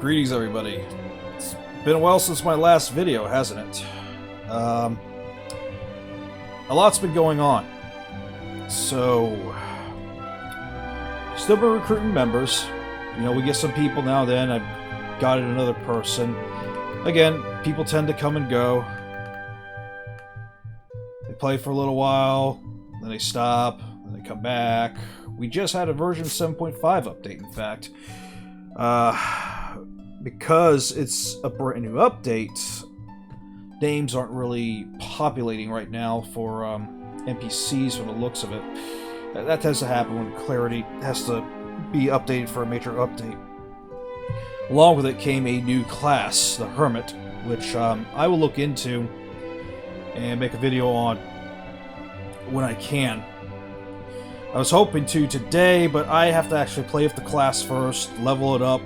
Greetings, everybody. It's been a while since my last video, hasn't it? A lot's been going on. So, still been recruiting members. You know, we get some people now and then. I've got another person. Again, people tend to come and go. They play for a little while, then they stop, then they come back. We just had a version 7.5 update, in fact. Because it's a brand new update, names aren't really populating right now for NPCs from the looks of it. That tends to happen when Clarity has to be updated for a major update. Along with it came a new class, the Hermit, which I will look into and make a video on when I can. I was hoping to today, but I have to actually play with the class first, level it up,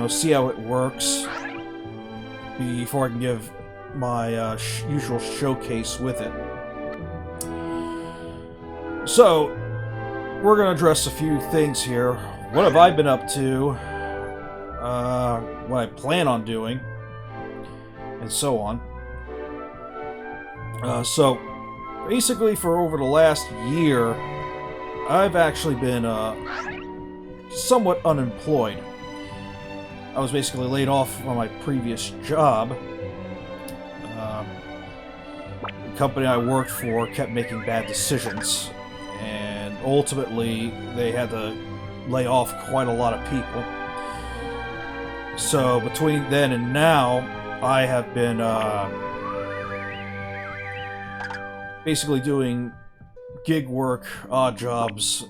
see how it works before I can give my usual showcase with it. So, we're going to address a few things here. What have I been up to? What I plan on doing? And so on. So, basically for over the last year, I've actually been somewhat unemployed. I was basically laid off from my previous job. The company I worked for kept making bad decisions, and ultimately they had to lay off quite a lot of people. So between then and now, I have been basically doing gig work, odd jobs,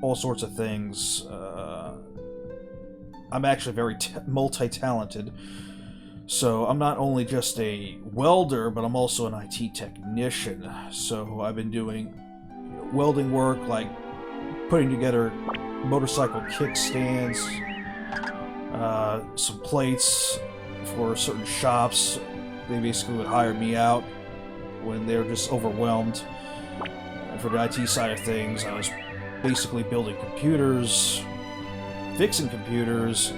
all sorts of things. I'm actually very multi-talented, so I'm not only just a welder, but I'm also an IT technician. So I've been doing welding work, like putting together motorcycle kickstands, some plates for certain shops. They basically would hire me out when they're just overwhelmed. And for the IT side of things, I was basically building computers, fixing computers,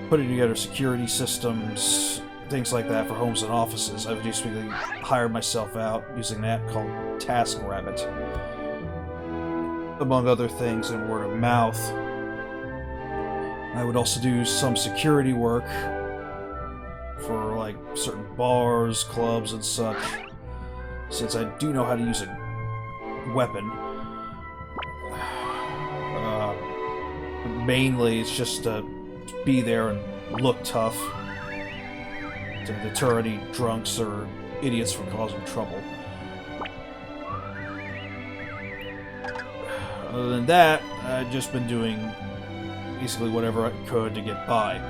putting together security systems, things like that for homes and offices. I've basically hired myself out using an app called TaskRabbit, among other things, and word of mouth. I would also do some security work for like certain bars, clubs, and such, since I do know how to use a weapon. Mainly, it's just to be there and look tough, to deter any drunks or idiots from causing trouble. Other than that, I've just been doing basically whatever I could to get by.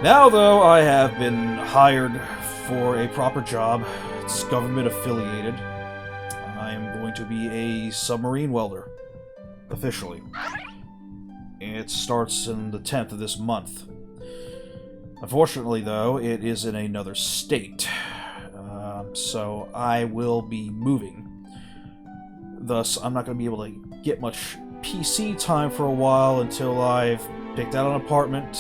Now, though, I have been hired for a proper job. It's government affiliated. I am going to be a submarine welder, officially. It starts in the 10th of this month. Unfortunately, though, it is in another state. So I will be moving. Thus, I'm not going to be able to get much PC time for a while until I've picked out an apartment,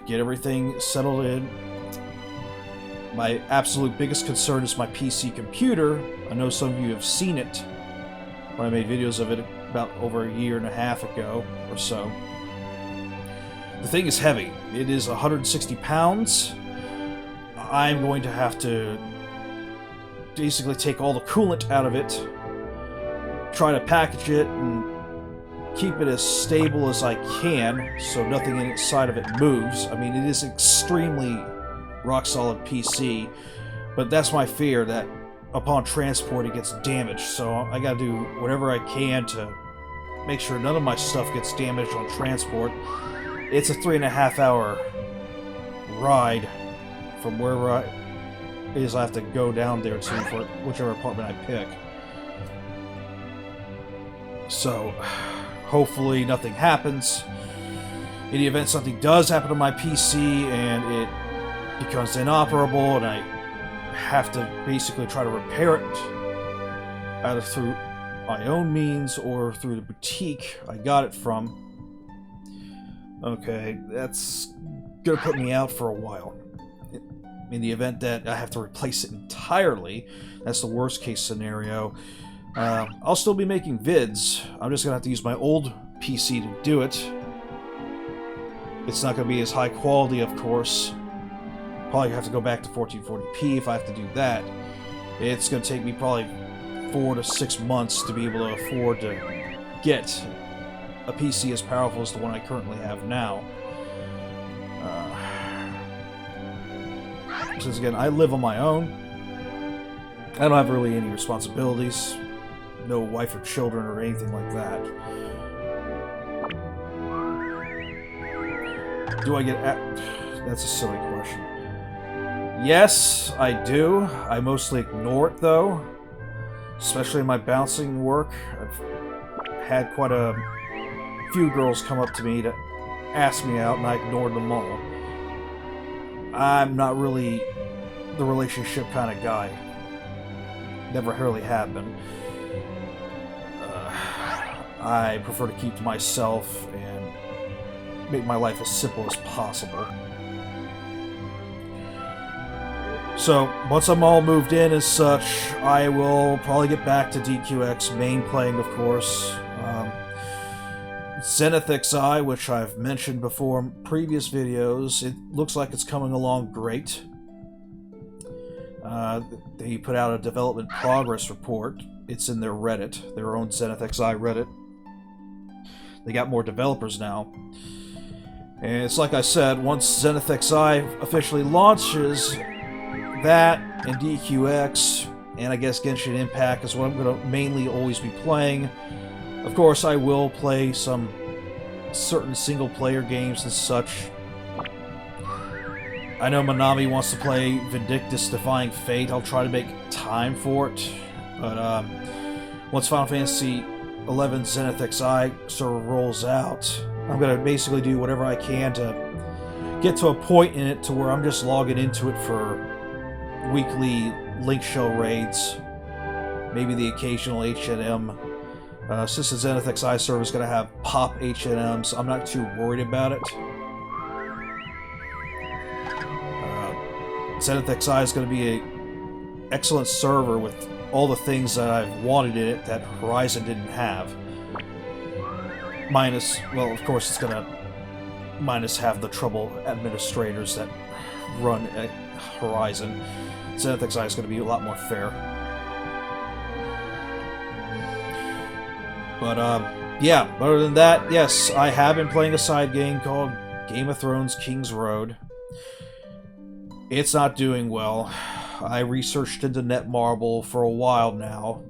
get everything settled in. My absolute biggest concern is my PC computer. I know some of you have seen it when I made videos of it about over a year and a half ago or so. The thing is heavy. It is 160 pounds. I'm going to have to basically take all the coolant out of it, try to package it, and keep it as stable as I can so nothing inside of it moves. I mean, it is extremely rock-solid PC, but that's my fear, that upon transport it gets damaged, so I gotta do whatever I can to make sure none of my stuff gets damaged on transport. It's a 3.5 hour ride from wherever it is I have to go down there to for whichever apartment I pick. So, hopefully nothing happens. In the event something does happen to my PC and it becomes inoperable and I have to basically try to repair it either through my own means or through the boutique I got it from. Okay, that's gonna put me out for a while. In the event that I have to replace it entirely, that's the worst case scenario. I'll still be making vids. I'm just gonna have to use my old PC to do it. It's not gonna be as high quality, of course. Probably have to go back to 1440p if I have to do that. It's gonna take me probably 4 to 6 months to be able to afford to get a PC as powerful as the one I currently have now. Since again, I live on my own, I don't have really any responsibilities, no wife or children or anything like that. Do I get That's a silly question. Yes, I do. I mostly ignore it, though. Especially in my bouncing work. I've had quite a few girls come up to me to ask me out, and I ignored them all. I'm not really the relationship kind of guy. Never really have been. I prefer to keep to myself and make my life as simple as possible. So, once I'm all moved in as such, I will probably get back to DQX main playing, of course. Zenith XI, which I've mentioned before in previous videos, it looks like it's coming along great. They put out a development progress report. It's in their Reddit, their own Zenith XI Reddit. They got more developers now. And it's like I said, once Zenith XI officially launches, that and DQX, and I guess Genshin Impact is what I'm going to mainly always be playing. Of course, I will play some certain single-player games and such. I know Manami wants to play Vindictus Defying Fate. I'll try to make time for it. But once Final Fantasy XI Zenith XI server rolls out, I'm going to basically do whatever I can to get to a point in it to where I'm just logging into it for weekly Link Shell raids. Maybe the occasional H&M. Since the Zenith XI server is going to have pop H&Ms, I'm not too worried about it. Zenith XI is going to be an excellent server with all the things that I've wanted in it that Horizon didn't have. Minus, well, of course it's going to minus have the trouble administrators that run at Horizon. Zenith XI is going to be a lot more fair. But, yeah, other than that, yes, I have been playing a side game called Game of Thrones King's Road. It's not doing well. I researched into Netmarble for a while now,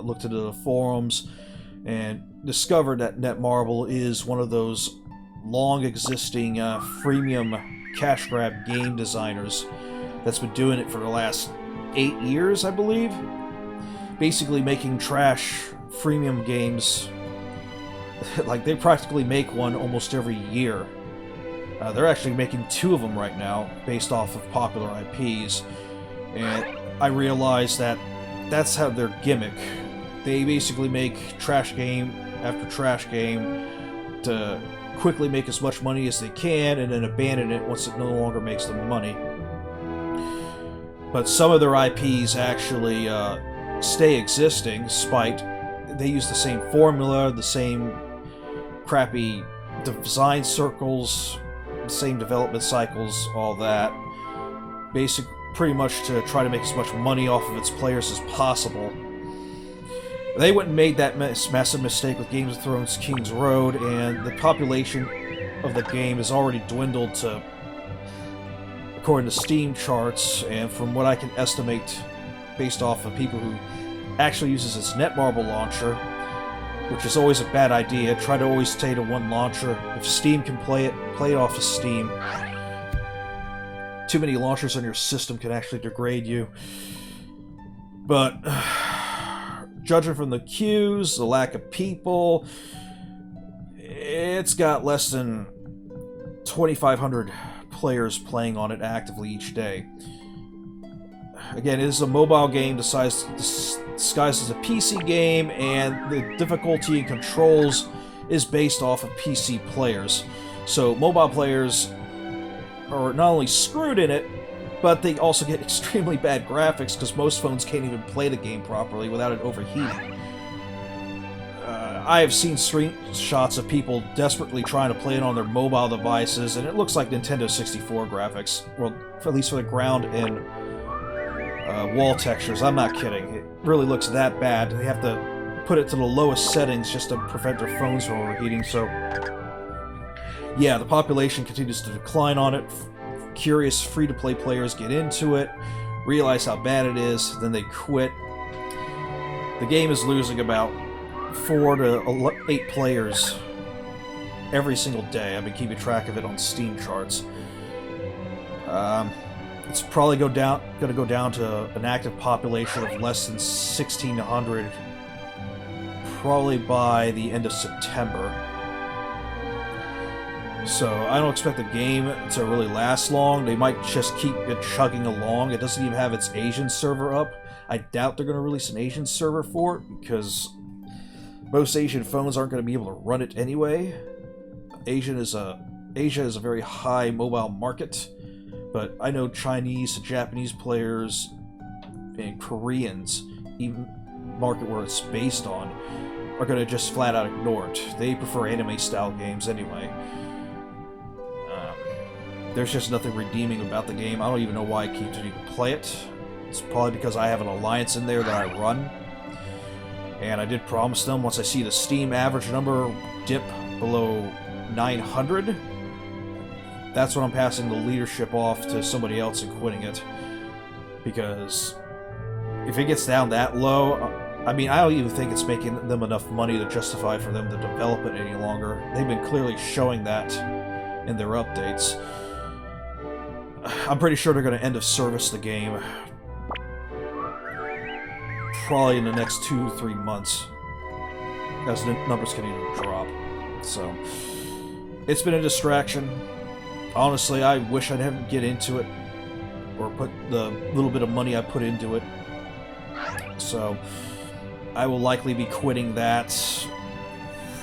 looked into the forums, and discovered that Netmarble is one of those long-existing freemium cash grab game designers that's been doing it for the last 8 years, I believe. Basically making trash freemium games. Like, they practically make one almost every year. They're actually making 2 of them right now, based off of popular IPs. And I realized that that's how their gimmick. They basically make trash game after trash game to quickly make as much money as they can and then abandon it once it no longer makes them money. But some of their IPs actually stay existing, despite they use the same formula, the same crappy design circles, the same development cycles, all that. Pretty much to try to make as much money off of its players as possible. They went and made that massive mistake with Game of Thrones King's Road, and the population of the game has already dwindled to, according to Steam charts, and from what I can estimate based off of people who actually uses its Netmarble launcher, which is always a bad idea. Try to always stay to one launcher. If Steam can play it off of Steam. Too many launchers on your system can actually degrade you. But judging from the queues, the lack of people, it's got less than 2,500 players playing on it actively each day. Again, it is a mobile game designed disguised as a PC game, and the difficulty and controls is based off of PC players. So mobile players are not only screwed in it, but they also get extremely bad graphics because most phones can't even play the game properly without it overheating. I have seen screenshots of people desperately trying to play it on their mobile devices, and it looks like Nintendo 64 graphics. Well, at least for the ground and wall textures. I'm not kidding. It really looks that bad. They have to put it to the lowest settings just to prevent their phones from overheating. So, yeah, the population continues to decline on it. Curious free-to-play players get into it, realize how bad it is, then they quit. The game is losing about 4 to 8 players every single day. I've been keeping track of it on Steam charts. It's probably going to go down to an active population of less than 1,600 probably by the end of September. So I don't expect the game to really last long. They might just keep it chugging along. It doesn't even have its Asian server up. I doubt they're going to release an Asian server for it because most Asian phones aren't going to be able to run it anyway. Asia is a very high mobile market, but I know Chinese, Japanese players, and Koreans, even market where it's based on, are going to just flat out ignore it. They prefer anime-style games anyway. There's just nothing redeeming about the game. I don't even know why I continue to play it. It's probably because I have an alliance in there that I run. And I did promise them once I see the Steam average number dip below 900, that's when I'm passing the leadership off to somebody else and quitting it. Because if it gets down that low, I mean, I don't even think it's making them enough money to justify for them to develop it any longer. They've been clearly showing that in their updates. I'm pretty sure they're going to end of service the game probably in the next 2 to 3 months as the numbers continue to drop. So it's been a distraction. Honestly, I wish I didn't get into it or put the little bit of money I put into it. So I will likely be quitting that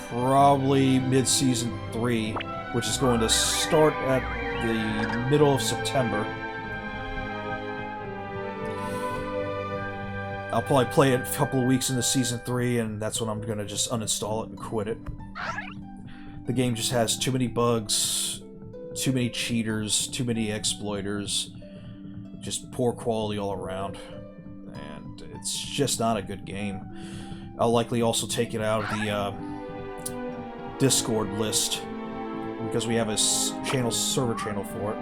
probably mid-season 3, which is going to start at the middle of September. I'll probably play it a couple of weeks into Season 3, and that's when I'm going to just uninstall it and quit it. The game just has too many bugs, too many cheaters, too many exploiters, just poor quality all around, and it's just not a good game. I'll likely also take it out of the Discord list, because we have a server channel for it.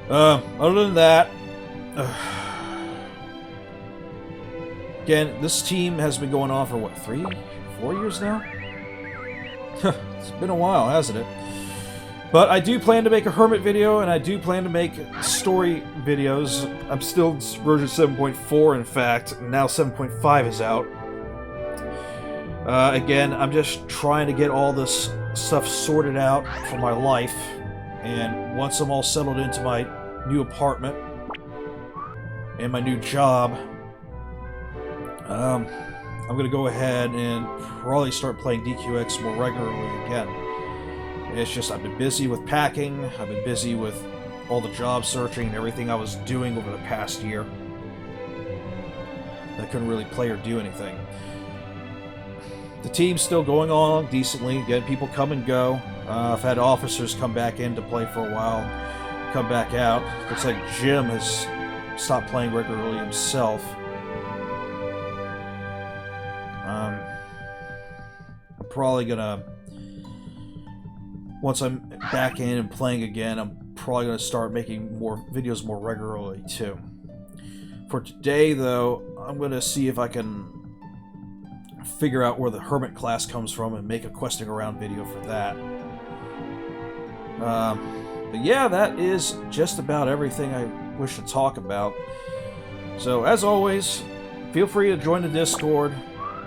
Other than that, again, this team has been going on for what, 3, 4 years now? It's been a while, hasn't it? But I do plan to make a Hermit video, and I do plan to make story videos. I'm still version 7.4, in fact, and now 7.5 is out. Again, I'm just trying to get all this stuff sorted out for my life, and once I'm all settled into my new apartment and my new job, I'm going to go ahead and probably start playing DQX more regularly again. It's just I've been busy with packing, I've been busy with all the job searching and everything I was doing over the past year. I couldn't really play or do anything. The team's still going on decently. Again, people come and go. I've had officers come back in to play for a while, come back out. Looks like Jim has stopped playing regularly himself. I'm probably gonna, once I'm back in and playing again, I'm probably gonna start making more videos more regularly too. For today, though, I'm gonna see if I can figure out where the Hermit class comes from and make a questing around video for that. But yeah, that is just about everything I wish to talk about. So, as always, feel free to join the Discord.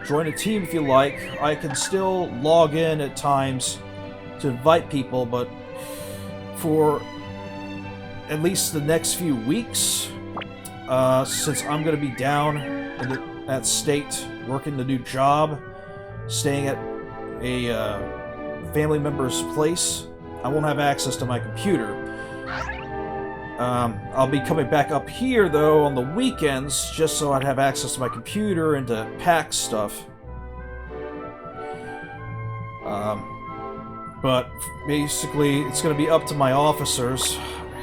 Join a team if you like. I can still log in at times to invite people, but for at least the next few weeks, since I'm going to be down at state, working the new job, staying at a family member's place, I won't have access to my computer. I'll be coming back up here, though, on the weekends, just so I'd have access to my computer and to pack stuff. But basically, it's going to be up to my officers.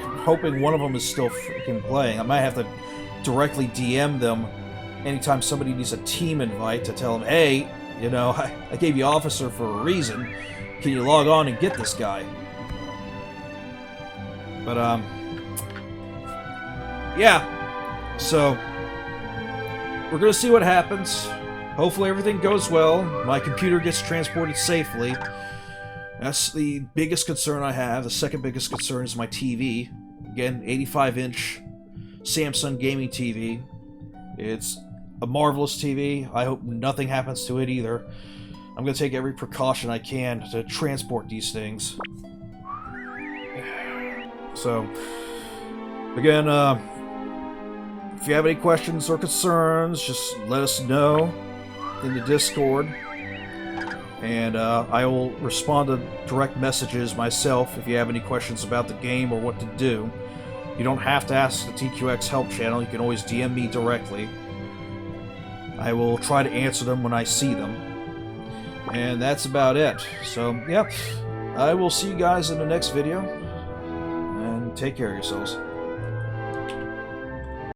I'm hoping one of them is still freaking playing. I might have to directly DM them anytime somebody needs a team invite to tell them, hey, you know, I gave you officer for a reason. Can you log on and get this guy? But, yeah. So, we're going to see what happens. Hopefully everything goes well. My computer gets transported safely. That's the biggest concern I have. The second biggest concern is my TV. Again, 85-inch Samsung gaming TV. It's a marvelous TV. I hope nothing happens to it either. I'm going to take every precaution I can to transport these things. So, again, if you have any questions or concerns, just let us know in the Discord. And I will respond to direct messages myself if you have any questions about the game or what to do. You don't have to ask the TQX help channel. You can always DM me directly. I will try to answer them when I see them. And that's about it. So, yeah, I will see you guys in the next video. And take care of yourselves.